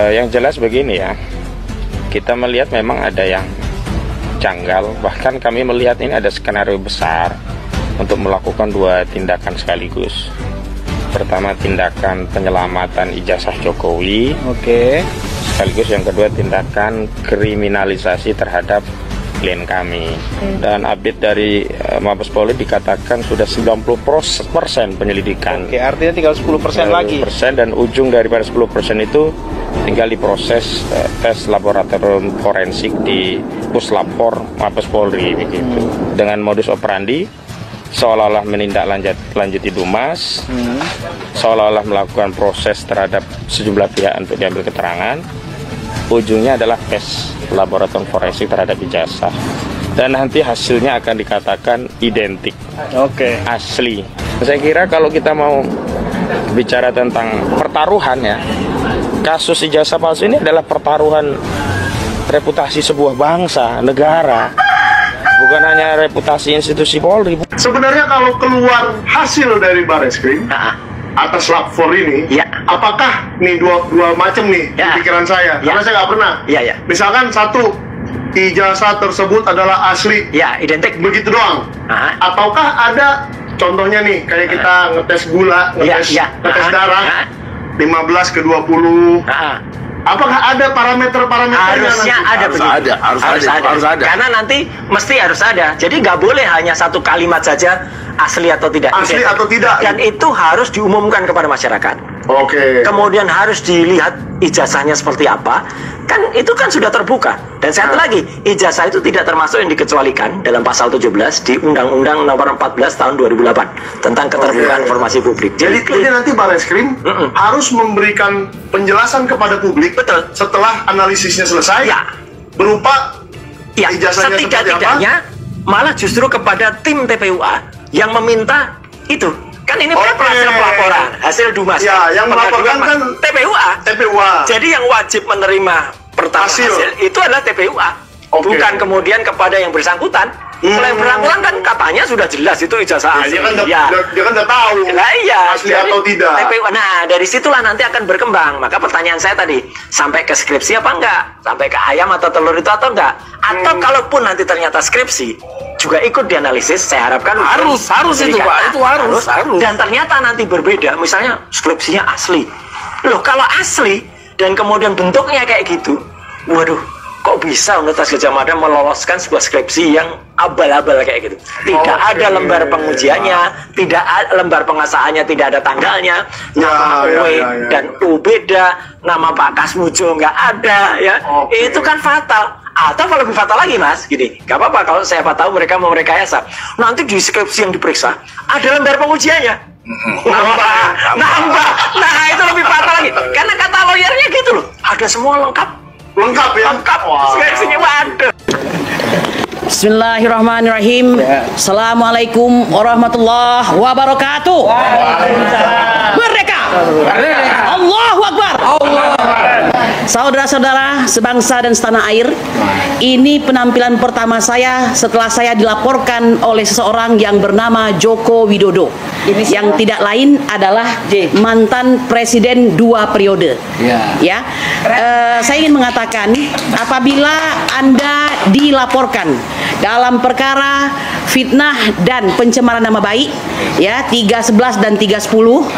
Yang jelas begini ya, kita melihat memang ada yang janggal, bahkan kami melihat ini ada skenario besar untuk melakukan dua tindakan sekaligus. Pertama, tindakan penyelamatan ijazah Jokowi, sekaligus yang kedua tindakan kriminalisasi terhadap klien kami. Dan update dari Mabes Polri dikatakan sudah 90% penyelidikan. Oke, artinya tinggal 10% lagi. Dan ujung daripada 10% itu tinggal diproses tes laboratorium forensik di Puslapor Mabes Polri begitu. Dengan modus operandi seolah-olah menindaklanjuti Dumas, seolah-olah melakukan proses terhadap sejumlah pihak untuk diambil keterangan. Ujungnya adalah tes laboratorium forensik terhadap ijazah, dan nanti hasilnya akan dikatakan identik, asli. Saya kira kalau kita mau bicara tentang pertaruhan ya, kasus ijazah palsu ini adalah pertaruhan reputasi sebuah bangsa, negara, bukan hanya reputasi institusi Polri. Sebenarnya kalau keluar hasil dari Bareskrim atas lapor ini, apakah nih dua macam nih di pikiran saya, karena saya nggak pernah. Misalkan satu, ijazah tersebut adalah asli, identik, begitu doang. Ataukah ada contohnya nih, kayak kita ngetes gula, ngetes darah, 15 ke 20. Apakah ada parameter-parameternya? Harus ada. Karena nanti mesti harus ada. Jadi nggak boleh hanya satu kalimat saja asli atau tidak. Asli atau tidak. Dan itu harus diumumkan kepada masyarakat. Kemudian harus dilihat ijazahnya seperti apa. Kan itu kan sudah terbuka. Dan satu lagi, ijazah itu tidak termasuk yang dikecualikan dalam pasal 17 di Undang-Undang Nomor 14 Tahun 2008 tentang keterbukaan informasi publik. Jadi nanti Bareskrim harus memberikan penjelasan kepada publik setelah analisisnya selesai, berupa ijazahnya setidak-tidaknya malah justru kepada tim TPUA yang meminta itu. Kan ini hasil pelaporan, hasil Dumas. Yang melaporkan kan TPUA. Jadi yang wajib menerima pertama hasil itu adalah TPUA, bukan kemudian kepada yang bersangkutan. Kalau yang bersangkutan kan katanya sudah jelas itu ijazah asli. Dia kan udah tahu asli atau tidak. TPUA. Nah, dari situlah nanti akan berkembang. Maka pertanyaan saya tadi, sampai ke skripsi apa enggak? Sampai ke ayam atau telur itu atau enggak? Atau kalaupun nanti ternyata skripsi juga ikut dianalisis, saya harapkan harus itu Pak, itu harus. Dan ternyata nanti berbeda, misalnya skripsinya asli. Loh, kalau asli dan kemudian bentuknya kayak gitu, waduh, kok bisa Universitas Gadjah Mada meloloskan sebuah skripsi yang abal-abal kayak gitu? Tidak ada lembar pengujiannya, tidak ada lembar pengesahannya, tidak ada tanggalnya, nama dan U beda, nama Pak Kasmujo nggak ada, ya. Itu kan fatal. Atau kalau lebih fatal lagi Mas, gini, nggak apa-apa kalau siapa tahu mereka mau merekayasa. Nanti di skripsi yang diperiksa ada lembar pengujiannya. Nambah. Nah, itu lebih fatal lagi. Karena kata lawyernya gitu loh, ada semua lengkap ya. Lengkap. Skripsinya waduh. Bismillahirrahmanirrahim. Assalamualaikum warahmatullahi wabarakatuh. Merdeka! Allahu Akbar! Saudara-saudara sebangsa dan setanah air, ini penampilan pertama saya setelah saya dilaporkan oleh seseorang yang bernama Joko Widodo, yang tidak lain adalah mantan presiden 2 periode. Saya ingin mengatakan, apabila Anda dilaporkan dalam perkara fitnah dan pencemaran nama baik, 311 dan 310,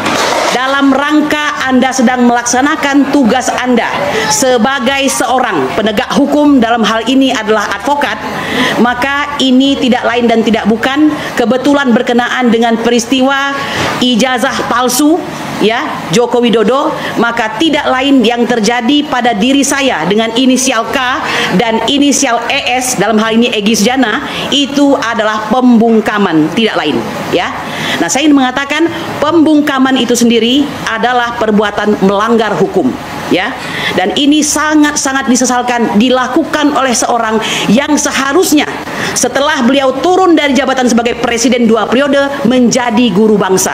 dalam rangka Anda sedang melaksanakan tugas Anda sebagai seorang penegak hukum, dalam hal ini adalah advokat, maka ini tidak lain dan tidak bukan kebetulan berkenaan dengan peristiwa ijazah palsu Joko Widodo, maka tidak lain yang terjadi pada diri saya dengan inisial K dan inisial ES, dalam hal ini Egy Sujana, itu adalah pembungkaman, tidak lain. Nah, saya ingin mengatakan pembungkaman itu sendiri adalah perbuatan melanggar hukum. Dan ini sangat-sangat disesalkan dilakukan oleh seorang yang seharusnya setelah beliau turun dari jabatan sebagai presiden 2 periode menjadi guru bangsa.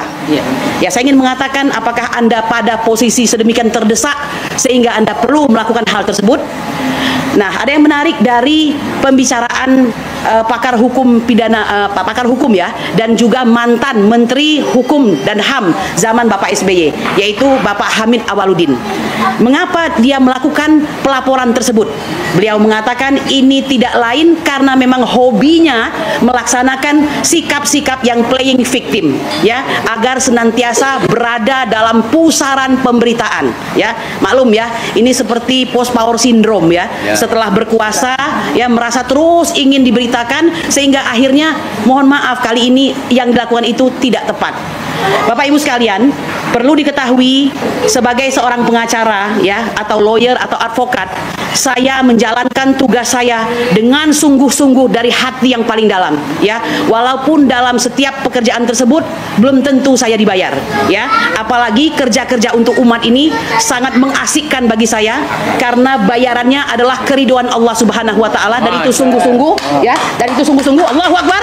Saya ingin mengatakan, apakah Anda pada posisi sedemikian terdesak sehingga Anda perlu melakukan hal tersebut? Nah, ada yang menarik dari pembicaraan pakar hukum pidana, pakar hukum ya, dan juga mantan Menteri Hukum dan HAM zaman Bapak SBY, yaitu Bapak Hamid Awaludin. Mengapa dia melakukan pelaporan tersebut? Beliau mengatakan ini tidak lain karena memang hobinya melaksanakan sikap-sikap yang playing victim, ya, agar senantiasa berada dalam pusaran pemberitaan, ya. Maklum ya, ini seperti post power syndrome ya. Setelah berkuasa ya merasa terus ingin diberitakan sehingga akhirnya mohon maaf kali ini yang dilakukan itu tidak tepat. Bapak Ibu sekalian, perlu diketahui sebagai seorang pengacara ya atau lawyer atau advokat, saya menjalankan tugas saya dengan sungguh-sungguh dari hati yang paling dalam ya. Walaupun dalam setiap pekerjaan tersebut belum tentu saya dibayar ya. Apalagi kerja-kerja untuk umat ini sangat mengasikkan bagi saya karena bayarannya adalah keridhaan Allah Subhanahu wa taala, dan itu sungguh-sungguh ya. Dan itu sungguh-sungguh, Allahu Akbar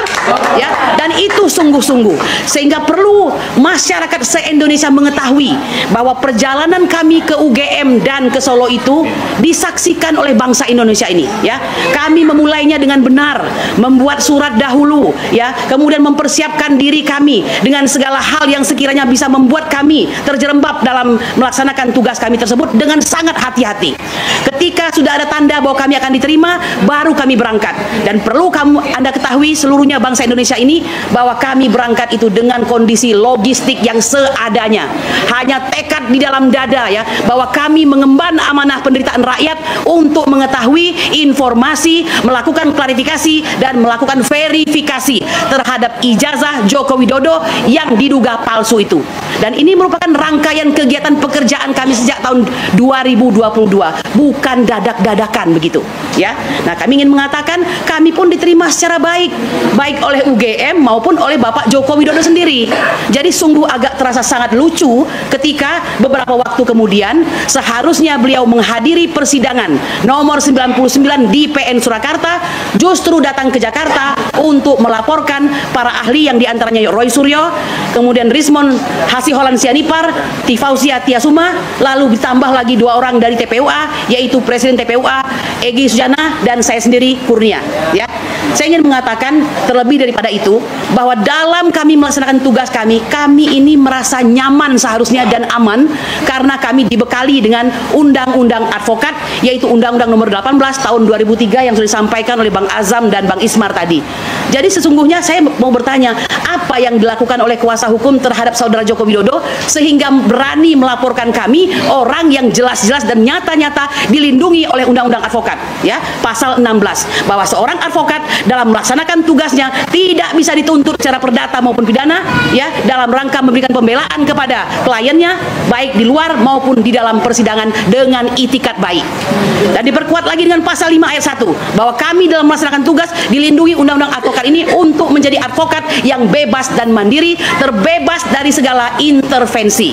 ya. Dan itu sungguh-sungguh, sehingga perlu masyarakat se-Indonesia mengetahui bahwa perjalanan kami ke UGM dan ke Solo itu disaksikan oleh bangsa Indonesia ini ya. Kami memulainya dengan benar, membuat surat dahulu ya, kemudian mempersiapkan diri kami dengan segala hal yang sekiranya bisa membuat kami terjerembab dalam melaksanakan tugas kami tersebut dengan sangat hati-hati. Ketika sudah ada tanda bahwa kami akan diterima, baru kami berangkat. Dan perlu Anda ketahui seluruhnya bangsa Indonesia ini bahwa kami berangkat itu dengan kondisi logistik yang seadanya. Hanya tekad di dalam dada ya, bahwa kami mengemban amanah penderitaan rakyat untuk mengetahui informasi, melakukan klarifikasi dan melakukan verifikasi terhadap ijazah Joko Widodo yang diduga palsu itu. Dan ini merupakan rangkaian kegiatan pekerjaan kami sejak tahun 2022, bukan dadak-dadakan begitu ya. Nah, kami ingin mengatakan kami pun diterima secara baik oleh UGM maupun oleh Bapak Joko Widodo sendiri. Jadi sungguh agak terasa sangat lucu ketika beberapa waktu kemudian seharusnya beliau menghadiri persidangan nomor 99 di PN Surakarta, justru datang ke Jakarta untuk melaporkan para ahli yang diantaranya Roy Suryo, kemudian Rismon Hasiholan Sianipar, Tifauzia Tiasuma, lalu ditambah lagi 2 orang dari TPUA, yaitu Presiden TPUA Egy Sujana dan saya sendiri Kurnia ya. Saya ingin mengatakan terlebih daripada itu bahwa dalam kami melaksanakan tugas kami ini merasa nyaman seharusnya dan aman karena kami dibekali dengan undang-undang advokat, yaitu Undang-Undang Nomor 18 tahun 2003 yang sudah disampaikan oleh Bang Azam dan Bang Ismar tadi. Jadi sesungguhnya saya mau bertanya, apa yang dilakukan oleh kuasa hukum terhadap saudara Joko Widodo sehingga berani melaporkan kami, orang yang jelas-jelas dan nyata-nyata dilindungi oleh Undang-Undang Advokat ya, pasal 16, bahwa seorang advokat dalam melaksanakan tugasnya tidak bisa dituntut secara perdata maupun pidana ya, dalam rangka memberikan pembelaan kepada kliennya baik di luar maupun di dalam persidangan dengan itikat baik. Dan diperkuat lagi dengan pasal 5 ayat 1 bahwa kami dalam melaksanakan tugas dilindungi Undang-Undang Advokat ini untuk menjadi advokat yang bebas dan mandiri, terbebas dari segala intervensi.